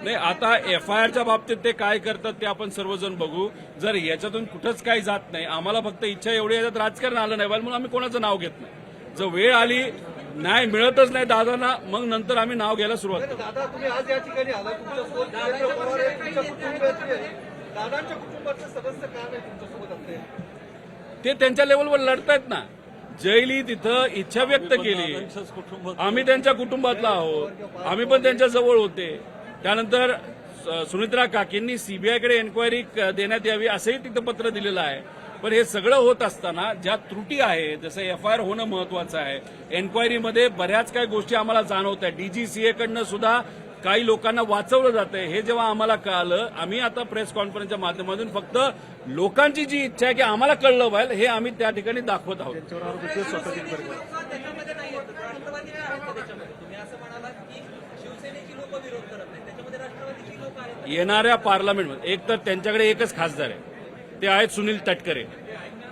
नाही, आता FIRच्या बाबतीत ते काय करतात ते आपण सर्वजण बघू. जर याच्यातून कुठंच काही जात नाही, आम्हाला फक्त इच्छा एवढी आहे, त्यात राजकारण आलं नाही म्हणून आम्ही कोणाचं नाव घेत नाही. जर वेळ आली, नाही मिळतच नाही दादांना, मग नंतर आम्ही नाव घ्यायला सुरुवात करू. दादा, तुम्ही आज या ठिकाणी आला, तुमच्यासोबत देवेंद्र पवार आहे, तुमच्या कुटुंबाचे आहे. दादांच्या कुटुंबाचे सदस्य का नाही तुमच्यासोबत असते? ते त्यांच्या लेवलवर लढतायत ना. जयली तिथं इच्छा व्यक्त केली, आम्ही त्यांच्या कुटुंबातला आहोत, आम्ही पण त्यांच्या जवळ होते. त्यानंतर सुनित्रा काकींनी सीबीआयकडे एन्क्वायरी देण्यात यावी असंही तिथं पत्र दिलेलं आहे. पण हे सगळं होत असताना ज्या त्रुटी आहेत, जसं FIR होणं महत्वाचं आहे, एन्क्वायरीमध्ये बऱ्याच काही गोष्टी आम्हाला जाणवत आहेत. DGCA कडनं सुद्धा काही लोकांना वाचवलं जातंय. हे जेव्हा आम्हाला कळालं, आम्ही आता प्रेस कॉन्फरन्सच्या माध्यमातून फक्त लोकांची जी इच्छा आहे की आम्हाला कळलं पाहिजे हे आम्ही त्या ठिकाणी दाखवत आहोत. येणाऱ्या पार्लमेंटमध्ये एक तर त्यांच्याकडे एकच खासदार आहे, ते आहेत सुनील तटकरे.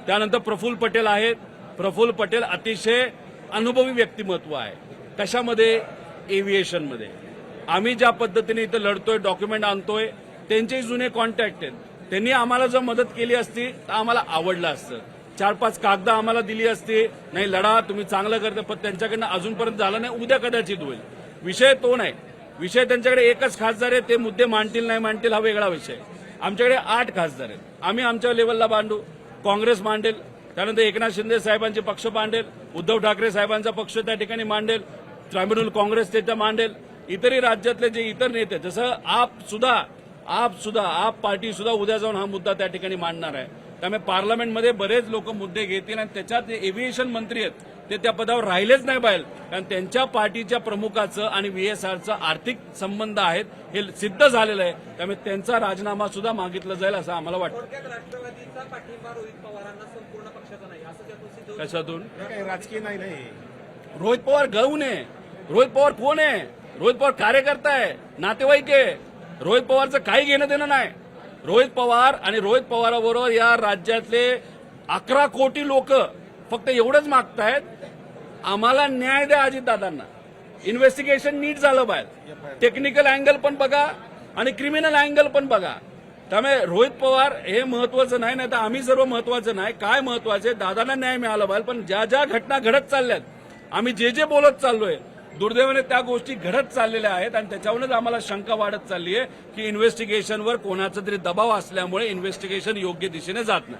त्यानंतर प्रफुल्ल पटेल आहेत. प्रफुल्ल पटेल अतिशय अनुभवी व्यक्तिमत्व आहे. कशामध्ये? एव्हिएशनमध्ये. आम्ही ज्या पद्धतीने इथं लढतोय, डॉक्युमेंट आणतोय, त्यांचे जुने कॉन्टॅक्ट आहेत. त्यांनी आम्हाला जर मदत केली असती तर आम्हाला आवडलं असतं. 4-5 कागदं आम्हाला दिली असती, नाही लढा तुम्ही चांगलं करता, पण त्यांच्याकडनं अजूनपर्यंत झालं नाही. उद्या कदाचित होईल. विषय तो नाही. विषय त्यांच्याकडे एकच खासदार आहे, ते मुद्दे मांडतील नाही मांडतील हा वेगळा विषय. आमच्याकडे 8 खासदार आहेत. आम्ही आमच्या लेवलला मांडू, काँग्रेस मांडेल, त्यानंतर एकनाथ शिंदे साहेबांचे पक्ष मांडेल, उद्धव ठाकरे साहेबांचा पक्ष त्या ठिकाणी मांडेल, तृणमूल काँग्रेस त्याच्या मांडेल, इतरही राज्यातले जे इतर नेते, जसं आप पार्टी सुद्धा उद्या जाऊन हा मुद्दा त्या ठिकाणी मांडणार आहे. त्यामुळे पार्लमेंटमध्ये बरेच लोक मुद्दे घेतील आणि त्याच्यात एव्हिएशन मंत्री आहेत ते त्या पदावर राहिलेच नाही पाहिजे, कारण त्यांच्या पार्टीच्या प्रमुखाचं आणि VSRचं आर्थिक संबंध आहेत हे सिद्ध झालेलं आहे. त्यामुळे त्यांचा राजीनामा सुद्धा मागितला जाईल असं आम्हाला वाटतं. राष्ट्रवादीचा पाठिंबा रोहित पवारांना संपूर्ण पक्षाचा नाही असं त्यातून सिद्ध होतं. कशातून? काही राजकीय नाही. रोहित पवार गळून आहे. रोहित पवार कोण आहे? रोहित पवार कार्यकर्ता आहे, नातेवाईक आहे. रोहित पवारचं काही घेणं देणं नाही. रोहित पवार आणि रोहित पवाराबरोबर या राज्यातले 11 कोटी लोक फक्त एवढंच मागतायत, आम्हाला न्याय द्या अजितदादांना. इन्व्हेस्टिगेशन नीट झालं पाहिजे, टेक्निकल अँगल पण बघा आणि क्रिमिनल अँगल पण बघा. त्यामुळे रोहित पवार हे महत्वाचं नाही, नाही तर आम्ही सर्व महत्वाचं नाही. काय महत्वाचं आहे? दादांना न्याय मिळाला पाहिजे. पण ज्या ज्या घटना घडत चालल्यात, आम्ही जे बोलत चाललोय, दुर्दैवाने त्या गोष्टी घडत चाललेल्या आहेत आणि त्याच्यावरूनच आम्हाला शंका वाढत चालली आहे की इन्व्हेस्टिगेशनवर कोणाचा तरी दबाव असल्यामुळे इन्व्हेस्टिगेशन योग्य दिशेने जात नाही.